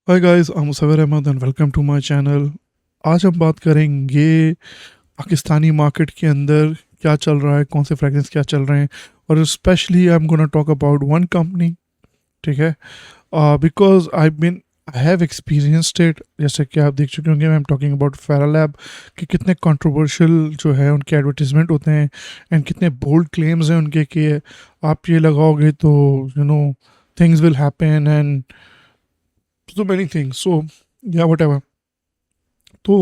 Hi guys, I am Musawwir Ahmed and welcome to my channel. आज हम बात करेंगे पाकिस्तानी मार्केट के अंदर क्या चल रहा है, कौन से फ्रेगरेंस क्या चल रहे हैं, और specially I am gonna talk about one company. ठीक है, because I have experienced it. जैसे कि आप देख चुके होंगे, आई एम टॉकिंग अबाउट फेरालैब कि कितने कंट्रोवर्शियल जो है उनके एडवर्टीजमेंट होते हैं एंड कितने बोल्ड क्लेम्स हैं उनके कि आप ये लगाओगे तो things will happen and so many things. So yeah, whatever. So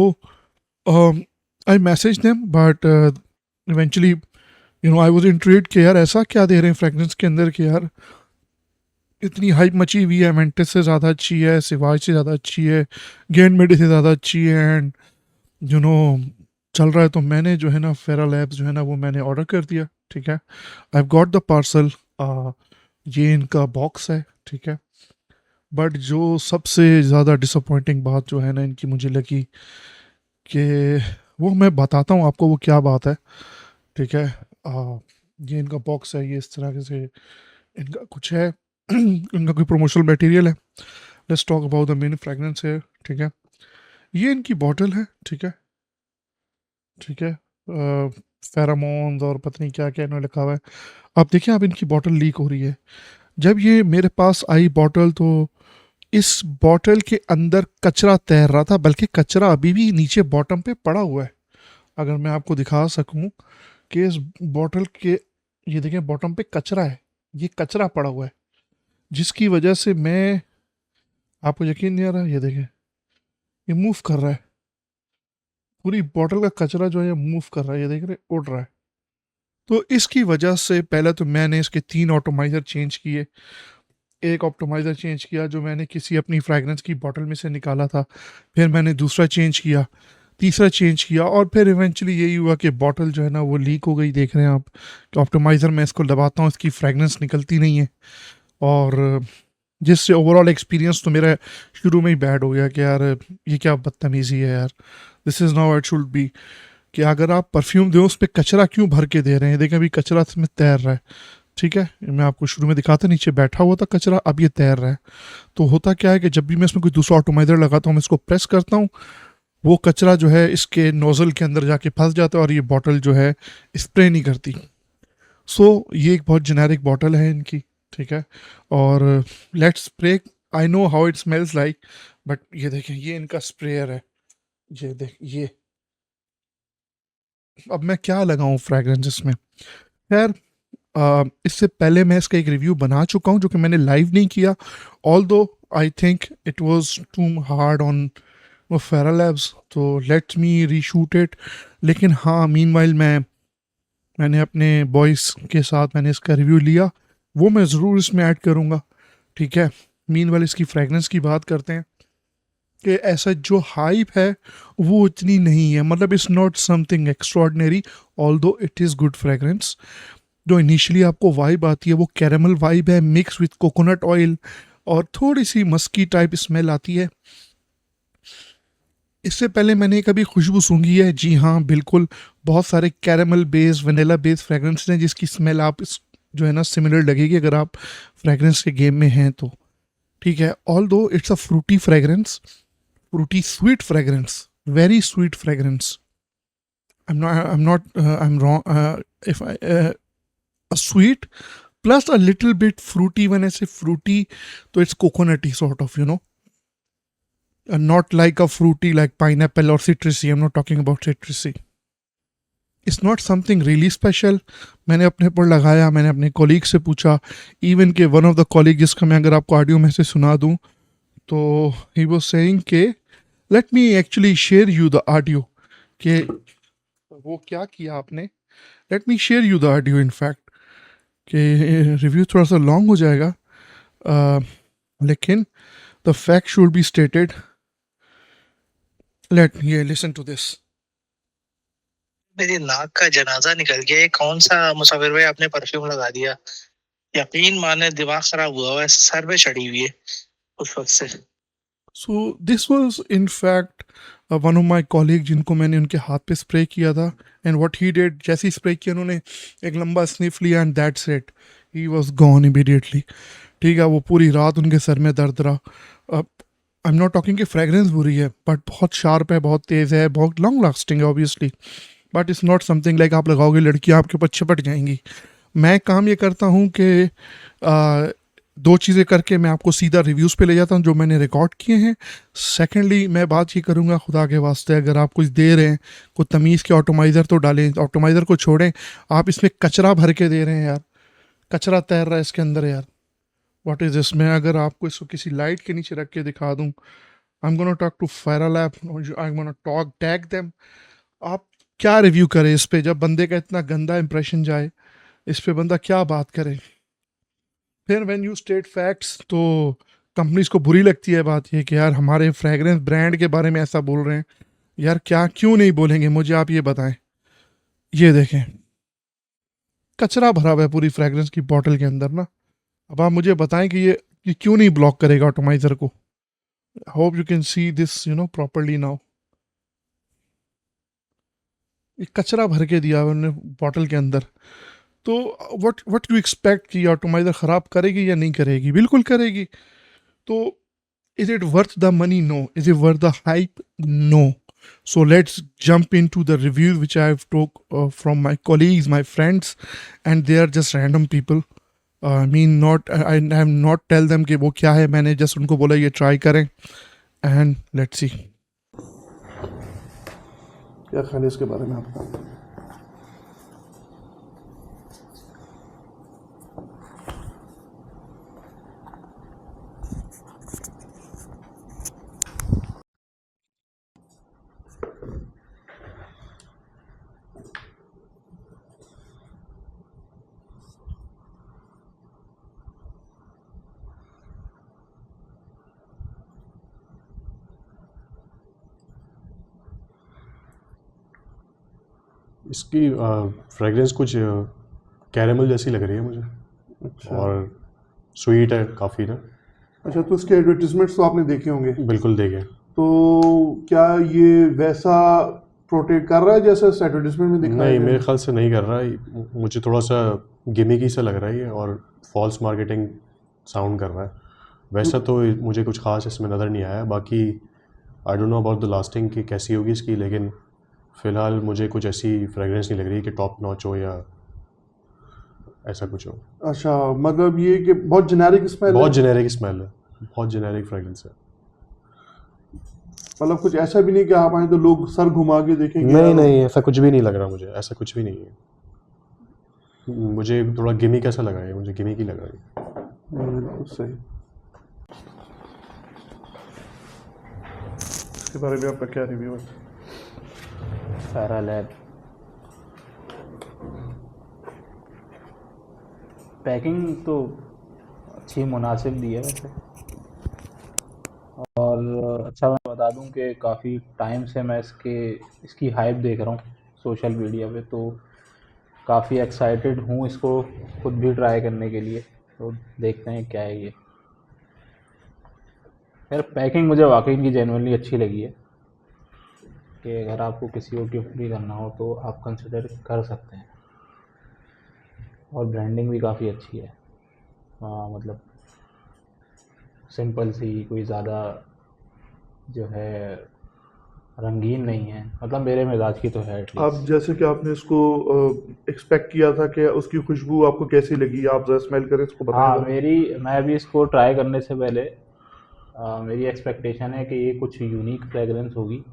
I messaged them, but eventually, I was intrigued कि यार ऐसा क्या दे रहे हैं फ्रेगरेंस के अंदर कि यार इतनी हाइप मची हुई है, मेंटिस से ज़्यादा अच्छी है, सिवाज से ज़्यादा अच्छी है, गेंद मेडी से ज़्यादा अच्छी है, एंड यू नो चल रहा है। तो मैंने जो है ना फेरा लैब्स जो है ना वो मैंने ऑर्डर कर दिया। ठीक है, आई गॉट द पार्सल। ये इनका बॉक्स है। ठीक है, बट जो सबसे ज़्यादा डिसअपॉइंटिंग बात जो है ना इनकी मुझे लगी कि वो मैं बताता हूँ आपको वो क्या बात है। ठीक है, ये इनका बॉक्स है, ये इस तरह से इनका कुछ है। इनका कोई प्रमोशनल मटेरियल है। Let's talk about the main fragrance है। ठीक है, ये इनकी बॉटल है। ठीक है, ठीक है, फेरामोन्स और पता नहीं क्या क्या इन्होंने लिखा हुआ है। आप देखिए, अब इनकी बॉटल लीक हो रही है। जब ये मेरे पास आई बॉटल, तो इस बॉटल के अंदर कचरा तैर रहा था, बल्कि कचरा अभी भी नीचे बॉटम पे पड़ा हुआ है। अगर मैं आपको दिखा सकूं कि इस बॉटल के, ये देखें बॉटम पे कचरा है, ये कचरा पड़ा हुआ है, जिसकी वजह से मैं, आपको यकीन नहीं आ रहा, ये देखें ये मूव कर रहा है। पूरी बॉटल का कचरा जो है ये मूव कर रहा है, ये देख रहे, उड़ रहा है। तो इसकी वजह से पहले तो मैंने इसके 3 ऑटोमाइज़र चेंज किए। एक ऑप्टिमाइज़र चेंज किया जो मैंने किसी अपनी फ्रैग्रेंस की बॉटल में से निकाला था, फिर मैंने दूसरा चेंज किया, तीसरा चेंज किया, और फिर इवेंचुअली यही हुआ कि बॉटल जो है ना वो लीक हो गई। देख रहे हैं आप कि ऑप्टिमाइज़र मैं इसको दबाता हूँ, इसकी फ्रैग्रेंस निकलती नहीं है। और जिससे ओवरऑल एक्सपीरियंस तो मेरा शुरू में ही बैड हो गया कि यार ये क्या बदतमीज़ी है यार, this is now it should be. कि अगर आप परफ्यूम दो उस पर कचरा क्यों भर के दे रहे हैं। देखें अभी कचरा इसमें तैर रहा है। ठीक है, मैं आपको शुरू में दिखाता, नीचे बैठा हुआ था कचरा, अब ये तैर रहा है। तो होता क्या है कि जब भी मैं इसमें कोई दूसरा ऑटोमाइजर लगाता हूँ, मैं इसको प्रेस करता हूँ, वो कचरा जो है इसके नोजल के अंदर जाके फंस जाता है और ये बॉटल जो है स्प्रे नहीं करती। सो ये एक बहुत जेनेरिक बॉटल है इनकी। ठीक है, और let's spray. I know how it smells like, but ये देखें ये इनका स्प्रेयर है। ये देख ये, अब मैं क्या लगाऊं फ्रेग्रेंस इसमें। खैर, इससे पहले मैं इसका एक रिव्यू बना चुका हूँ जो कि मैंने लाइव नहीं किया। Although I think it was too hard on वो फेरा लैब्स, तो लेट्स मी रीशूट इट। लेकिन हाँ, मीनवाइल मैंने अपने बॉयज़ के साथ मैंने इसका रिव्यू लिया, वो मैं ज़रूर इसमें ऐड करूँगा। ठीक है, मीनवाइल इसकी फ्रेगनेंस की बात करते हैं कि ऐसा जो हाइप है वो इतनी नहीं है, मतलब it's not something extraordinary, all दो इट इज़ गुड फ्रेगरेंस। जो इनिशियली आपको वाइब आती है वो कैरेमल वाइब है मिक्स विथ कोकोनट ऑयल, और थोड़ी सी मस्की टाइप स्मेल आती है। इससे पहले मैंने कभी खुशबू सूंघी है? जी हाँ, बिल्कुल। बहुत सारे caramel based, vanilla based fragrance हैं जिसकी स्मेल आप इस जो है ना सिमिलर लगेगी अगर आप फ्रेगरेंस के गेम में हैं तो। ठीक है, although it's a fruity fragrance, fruity sweet fragrance, very sweet fragrance. I'm wrong if I a sweet plus a little bit fruity. When I say fruity, so it's coconutty sort of, not like a fruity like pineapple or citrusy. I'm not talking about citrusy. It's not something really special. मैंने अपने पर लगाया, मैंने अपने colleague से पूछा, even के one of the colleague जिसका मैं अगर आपको ऑडियो मैसेज सुना दूं, तो ही वाज सेइंग के let me actually share you the audio, कि वो क्या किया आपने, let me share you the audio in fact, कि रिव्यू थोड़ा सा लॉन्ग हो जाएगा, लेकिन the fact should be stated. Let ये लिसन टू दिस। मेरी नाक का जनाजा निकल गया। ये कौन सा मुसाफिर भाई आपने परफ्यूम लगा दिया? यकीन माने दिमाग खराब हुआ है, सर पे चढ़ी हुई है उस वक्त से। So this was in fact one of my colleague जिनको मैंने उनके हाथ पे स्प्रे किया था। एंड व्हाट ही डिड, जैसे ही स्प्रे किया उन्होंने एक लंबा स्निफ लिया and that's it, he was gone immediately. ठीक है, वो पूरी रात उनके सर में दर्द रहा। अब आई एम नॉट टॉकिंग कि फ्रेगरेंस बुरी है, बट बहुत शार्प है, बहुत तेज़ है, बहुत लॉन्ग लास्टिंग है obviously, but it's not something like आप लगाओगे लड़कियाँ आपके ऊपर चिपट जाएंगी। मैं काम ये करता हूँ कि आ, दो चीज़ें करके मैं आपको सीधा रिव्यूज़ पे ले जाता हूँ जो मैंने रिकॉर्ड किए हैं। सेकेंडली मैं बात ये करूँगा, खुदा के वास्ते अगर आप कुछ दे रहे हैं, कुछ तमीज़ के ऑटोमाइज़र तो डालें, ऑटोमाइज़र को छोड़ें, आप इसमें कचरा भर के दे रहे हैं यार, कचरा तैर रहा है इसके अंदर यार। What is this? मैं अगर आपको इसको किसी लाइट के नीचे रख के दिखा दूँ, I am gonna talk to fire lab, I am gonna talk tag them. आप क्या रिव्यू करें इस पे जब बंदे का इतना गंदा इंप्रेशन जाए, इस पे बंदा क्या बात करे? फिर व्हेन यू स्टेट फैक्ट्स तो कंपनीज को बुरी लगती है बात ये कि यार हमारे फ्रेगरेंस ब्रांड के बारे में ऐसा बोल रहे हैं। यार क्या क्यों नहीं बोलेंगे, मुझे आप ये बताएं। ये देखें, कचरा भरा हुआ है पूरी फ्रेगरेंस की बॉटल के अंदर ना। अब आप मुझे बताएं कि ये क्यों नहीं ब्लॉक करेगा ऑटोमाइजर को। Hope you can see this properly now. ये कचरा भर के दिया है उन्होंने बॉटल के अंदर। तो व्हाट व्हाट यू एक्सपेक्ट कि ऑटोमाइजर ख़राब करेगी या नहीं करेगी? बिल्कुल करेगी। तो is it worth the money? No. Is it worth the hype? No. So let's jump into the reviews which I have took from my colleagues, my friends, and they are just random people. I mean, not I am not tell them कि वो क्या है, मैंने just उनको बोला ये try करें and let's see क्या ख्याल है इसके बारे में आपका। इसकी फ्रेगरेंस कुछ कैरेमल जैसी लग रही है मुझे। अच्छा। और स्वीट है काफ़ी ना। अच्छा, तो इसके एडवर्टीजमेंट्स तो आपने देखे होंगे। बिल्कुल देखे। तो क्या ये वैसा प्रोटेक्ट कर रहा है जैसा एडवर्टीजमेंट में दिखाया नहीं, गया मेरे है? ख्याल से नहीं कर रहा है। मुझे थोड़ा सा गिमिकी सा लग रहा है ये, और फॉल्स मार्केटिंग साउंड कर रहा है। वैसा तो मुझे कुछ खास इसमें नज़र नहीं आया। बाकी I don't know about the lasting की कैसी होगी इसकी, लेकिन फ़िलहाल मुझे कुछ ऐसी फ्रेगरेंस नहीं लग रही कि टॉप नॉच हो या ऐसा कुछ हो। अच्छा, मतलब ये कि बहुत जेनेरिक स्मेल है। बहुत जेनेरिक स्मेल है, बहुत जेनेरिक फ्रेगरेंस है। मतलब कुछ ऐसा भी नहीं कि आप आए तो लोग सर घुमा के देखेंगे नहीं यार। नहीं, ऐसा कुछ भी नहीं लग रहा मुझे, ऐसा कुछ भी नहीं है। मुझे थोड़ा गिमी कैसा लगा है, मुझे गिमी की लग रही है। बिल्कुल सही। इसके बारे में आपका क्या रिव्यू है? सारा लैब पैकिंग तो अच्छी मुनासिब दी है वैसे। और अच्छा, मैं बता दूं कि काफ़ी टाइम से मैं इसकी हाइप देख रहा हूँ सोशल मीडिया पे, तो काफ़ी एक्साइटेड हूँ इसको खुद भी ट्राई करने के लिए। तो देखते हैं क्या है ये। यार पैकिंग मुझे वाकई इनकी जेन्युइनली अच्छी लगी है कि अगर आपको किसी को गिफ्ट भी करना हो तो आप कंसिडर कर सकते हैं। और ब्रांडिंग भी काफ़ी अच्छी है। मतलब सिंपल सी, कोई ज़्यादा जो है रंगीन नहीं है, मतलब मेरे मिजाज की तो है आप एटलीस्ट। जैसे कि आपने इसको एक्सपेक्ट किया था कि उसकी खुशबू आपको कैसी लगी, आप जरा स्मेल करें, इसको बताएं हाँ, जरा। मैं भी इसको ट्राई करने से पहले मेरी एक्सपेक्टेशन है कि ये कुछ यूनिक फ्रेगरेंस होगी,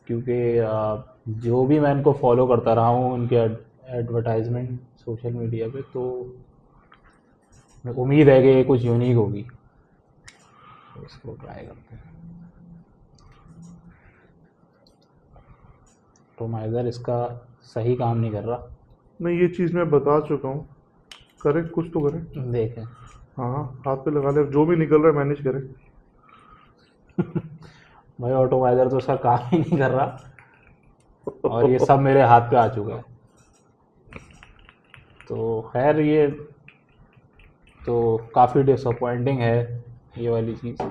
क्योंकि जो भी मैं इनको फॉलो करता रहा हूँ उनके एडवर्टाइजमेंट सोशल मीडिया पे, तो उम्मीद है कि ये कुछ यूनिक होगी। तो इसको ट्राई करते हैं। एटोमाइज़र इसका सही काम नहीं कर रहा। नहीं, ये चीज़ मैं बता चुका हूँ, करें कुछ तो करें। देखें, हाँ हाँ, हाथ पे लगा ले, जो भी निकल रहा है मैनेज करें। भाई ऑटोमाइज़र तो इसका काम ही नहीं कर रहा और ये सब मेरे हाथ पे आ चुका है। तो खैर, ये तो काफ़ी डिसअपॉइंटिंग है ये वाली चीज़।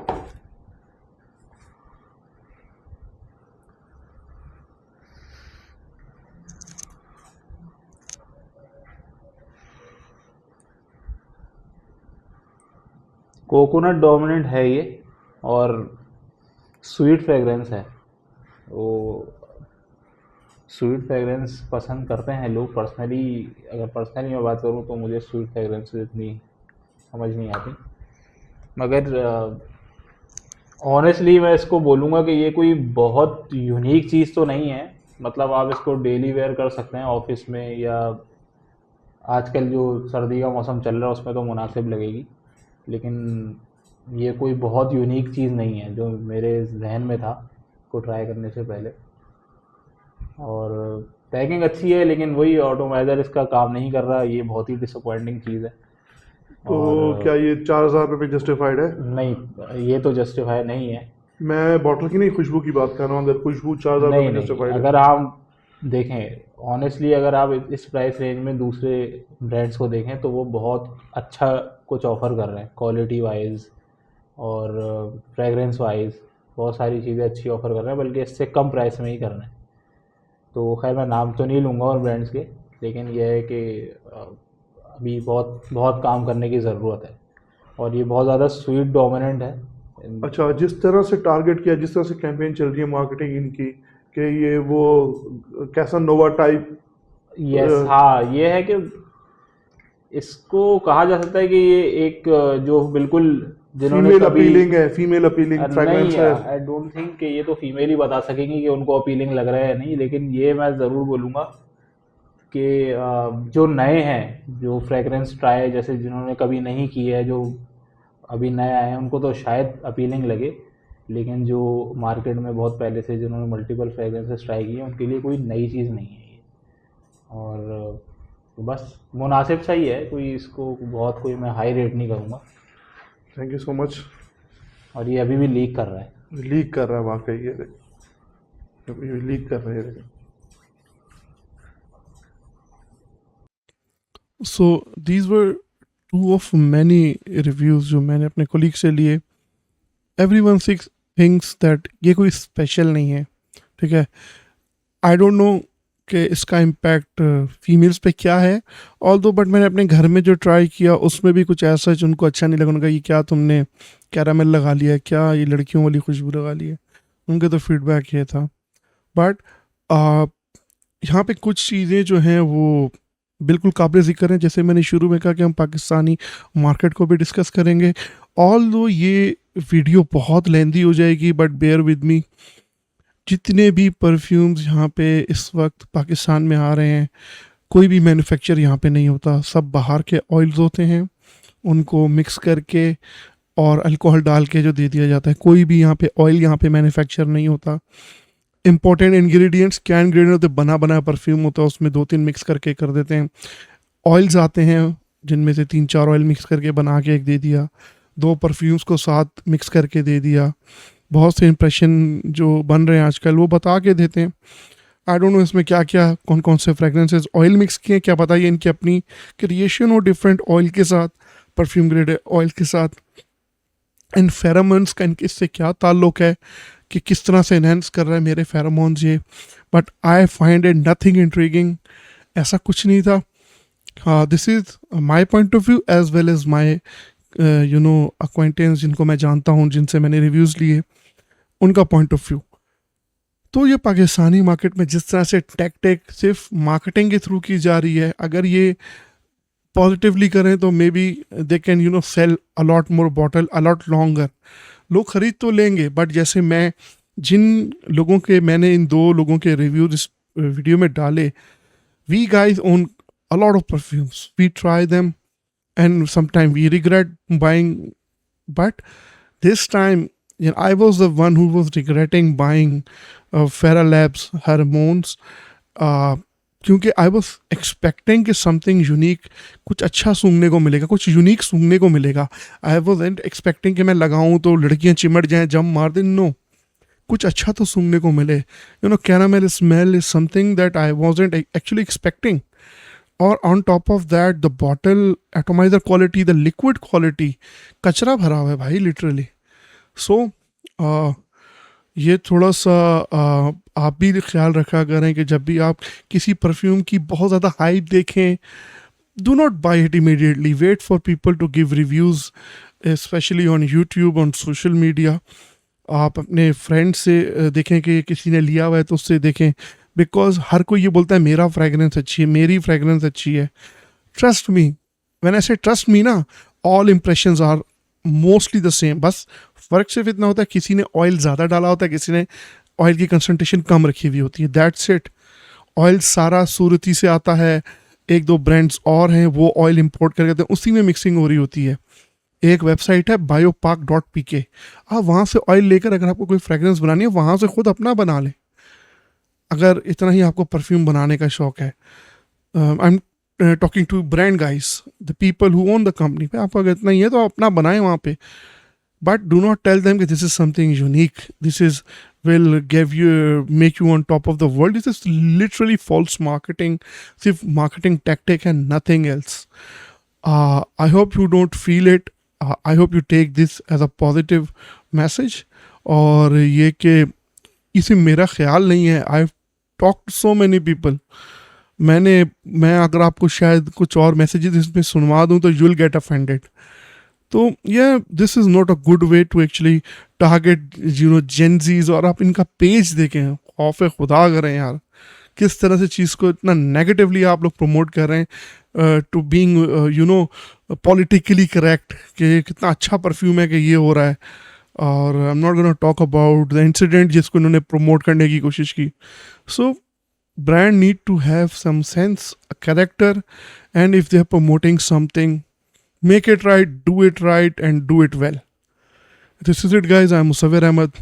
कोकोनट डोमिनेंट है ये, और स्वीट फ्रेगरेंस है, वो स्वीट फ्रेगरेंस पसंद करते हैं लोग। पर्सनली अगर पर्सनली मैं बात करूँ तो मुझे स्वीट फ्रेगरेंस इतनी समझ नहीं आती, मगर ऑनेस्टली मैं इसको बोलूँगा कि ये कोई बहुत यूनिक चीज़ तो नहीं है। मतलब आप इसको डेली वेयर कर सकते हैं ऑफिस में, या आजकल जो सर्दी का मौसम चल रहा है उसमें तो मुनासिब लगेगी, लेकिन ये कोई बहुत यूनिक चीज़ नहीं है जो मेरे जहन में था को ट्राई करने से पहले। और पैकिंग अच्छी है, लेकिन वही ऑटोमाइज़र इसका काम नहीं कर रहा, ये बहुत ही डिसअपॉइंटिंग चीज़ है। तो और क्या ये 4,000 रुपये जस्टिफाइड है? नहीं, ये तो जस्टिफाई नहीं है। मैं बॉटल की नहीं, खुशबू की बात कर रहा हूँ। अगर खुशबू 4,000 नहीं रुपये नहीं, जस्टिफाइड है? अगर आप देखें ऑनेस्टली, अगर आप इस प्राइस रेंज में दूसरे ब्रांड्स को देखें तो वो बहुत अच्छा कुछ ऑफ़र कर रहे हैं क्वालिटी वाइज और फ्रेगरेंस वाइज, बहुत सारी चीज़ें अच्छी ऑफ़र कर रहे हैं, बल्कि इससे कम प्राइस में ही कर रहे हैं। तो खैर मैं नाम तो नहीं लूँगा और ब्रांड्स के, लेकिन यह है कि अभी बहुत बहुत काम करने की ज़रूरत है, और ये बहुत ज़्यादा स्वीट डोमिनेंट है। अच्छा, जिस तरह से टारगेट किया, जिस तरह से कैंपेन चल रही है मार्केटिंग इनकी, कि ये वो कैसा नोवा टाइप, यस, हाँ, ये है कि इसको कहा जा सकता है कि ये एक जो बिल्कुल जिन्होंने फीमेल कभी अपीलिंग है, फीमेल अपीलिंग फ्रेगरेंस नहीं, है। आई डोंट थिंक कि ये तो फीमेल ही बता सकेंगी कि उनको अपीलिंग लग रहा है या नहीं, लेकिन ये मैं ज़रूर बोलूँगा कि जो नए हैं, जो फ्रेगरेंस ट्राई जैसे जिन्होंने कभी नहीं की है, जो अभी नए आए हैं, उनको तो शायद अपीलिंग लगे, लेकिन जो मार्केट में बहुत पहले से जिन्होंने मल्टीपल फ्रेगरेंसेस ट्राई किए उनके लिए कोई नई चीज़ नहीं है ये। और बस मुनासिब सा ही है, कोई इसको बहुत कोई मैं हाई रेट नहीं करूँगा। Thank you so much. और ये अभी भी लीक कर रहा है। लीक कर रहा है वाकई, ये लीक कर रहे हैं। So these were two of many reviews जो मैंने अपने कोलीग से लिए। एवरीवन थिंक्स दैट ये कोई स्पेशल नहीं है, ठीक है। आई डोंट नो कि इसका इम्पैक्ट फीमेल्स पे क्या है, ऑल्दो बट मैंने अपने घर में जो ट्राई किया उसमें भी कुछ ऐसा जिनको अच्छा नहीं लगा। उनका ये क्या तुमने कैरामेल लगा लिया है, क्या ये लड़कियों वाली खुशबू लगा ली है, उनका तो फीडबैक ये था। बट यहाँ पे कुछ चीज़ें जो हैं वो बिल्कुल काबिल ज़िक्र हैं। जैसे मैंने शुरू में कहा कि हम पाकिस्तानी मार्केट को भी डिस्कस करेंगे। ऑल्दो ये वीडियो बहुत लेंदी हो जाएगी, बट बेयर विद मी। जितने भी परफ्यूम्स यहाँ पे इस वक्त पाकिस्तान में आ रहे हैं, कोई भी मैन्युफैक्चर यहाँ पे नहीं होता, सब बाहर के ऑयल्स होते हैं, उनको मिक्स करके और अल्कोहल डाल के जो दे दिया जाता है। कोई भी यहाँ पे ऑयल यहाँ पे मैन्युफैक्चर नहीं होता। इंपॉर्टेंट इंग्रेडिएंट्स क्या इंग्रेडिएंट होते, बना बनाया परफ्यूम होता है, उसमें 2-3 मिक्स करके कर देते हैं। ऑयल्स आते हैं जिनमें से 3-4 ऑयल मिक्स करके बना के एक दे दिया, 2 परफ्यूम्स को साथ मिक्स करके दे दिया। बहुत से इंप्रेशन जो बन रहे हैं आजकल वो बता के देते हैं। आई डोंट नो इसमें क्या क्या कौन कौन से फ्रेगरेंसेस ऑयल मिक्स किए हैं, क्या पता ये इनकी अपनी क्रिएशन हो डिफरेंट ऑयल के साथ, परफ्यूम ग्रेड ऑयल के साथ। इन फेरोमोन्स का इनके इससे क्या ताल्लुक है कि किस तरह से इनहेंस कर रहा है मेरे फेरोमोन्स ये। But I find it nothing intriguing, ऐसा कुछ नहीं था। This is my point of view as well as my acquaintance, जिनको मैं जानता हूँ, जिनसे मैंने रिव्यूज़ लिए, उनका पॉइंट ऑफ व्यू। तो ये पाकिस्तानी मार्केट में जिस तरह से टेक सिर्फ मार्केटिंग के थ्रू की जा रही है, अगर ये पॉजिटिवली करें तो maybe they can sell a lot more bottle a lot longer. लोग ख़रीद तो लेंगे, बट जैसे मैं मैंने इन 2 लोगों के रिव्यूज इस वीडियो में डाले, we guys own a lot of perfumes, we try them and sometimes we regret buying, but this time I was the one who was regretting buying Farah Labs hormones, क्योंकि I was expecting कि something unique, कुछ अच्छा सूंघने को मिलेगा, कुछ unique सूंघने को मिलेगा। I wasn't expecting कि मैं लगाऊं तो लड़कियां चिमट जाएं, जम मार दें। नो, कुछ अच्छा तो सूंघने को मिले। caramel smell is something that I wasn't actually expecting. और on top of that the bottle atomiser quality, the liquid quality, कचरा भरा हुआ है भाई लिटरली। सो ये थोड़ा सा आप भी ख्याल रखा करें कि जब भी आप किसी परफ्यूम की बहुत ज़्यादा हाइप देखें, do not buy it immediately, wait for people to give reviews, specially on YouTube, on social media. आप अपने फ्रेंड से देखें कि किसी ने लिया हुआ है तो उससे देखें, बिकॉज हर कोई ये बोलता है मेरा फ्रेगरेंस अच्छी है, मेरी फ्रेगरेंस अच्छी है. ट्रस्ट मी, व्हेन आई से ट्रस्ट मी ना, all impressions are mostly the same. बस फ़र्क सिर्फ इतना होता है किसी ने ऑयल ज़्यादा डाला होता है, किसी ने ऑयल की कंसनट्रेशन कम रखी हुई होती है, दैट्स इट. ऑयल सारा सूरती से आता है, एक दो ब्रांड्स और हैं वो ऑयल इंपोर्ट करके देते हैं, उसी में मिक्सिंग हो रही होती है. एक वेबसाइट है biopark.pk, आप वहाँ से ऑयल लेकर अगर आपको कोई फ्रेगरेंस बनानी है वहाँ से खुद अपना बना लें, अगर इतना ही आपको परफ्यूम बनाने का शौक है. I am talking to brand guys, the people who own the company. आपको अगर इतना ही है तो आप अपना बनाएं वहाँ पे, but do not tell them that this is something unique, this is will give you make you on top of the world. This is literally false marketing, सिर्फ marketing tactic and nothing else. I hope you don't feel it. I hope you take this as a positive message. और ये कि इसे मेरा ख्याल नहीं है. I've talked to so many people. मैं अगर आपको शायद कुछ और मैसेजेस इसमें सुनवा दूं तो you'll get offended. तो ये this is not a good way to actually target Gen Zs. और आप इनका पेज देखें, खौफ खुदा करें यार, किस तरह से चीज़ को इतना नेगेटिवली आप लोग प्रमोट कर रहे हैं टू बीइंग पॉलिटिकली करेक्ट, कि कितना अच्छा परफ्यूम है कि ये हो रहा है. और I am not gonna talk about the incident जिसको इन्होंने प्रमोट करने की कोशिश की. सो brand need to have some sense, a character, and if they are promoting something, make it right, do it right, and do it well. This is it, guys. I'm Musawir Ahmed.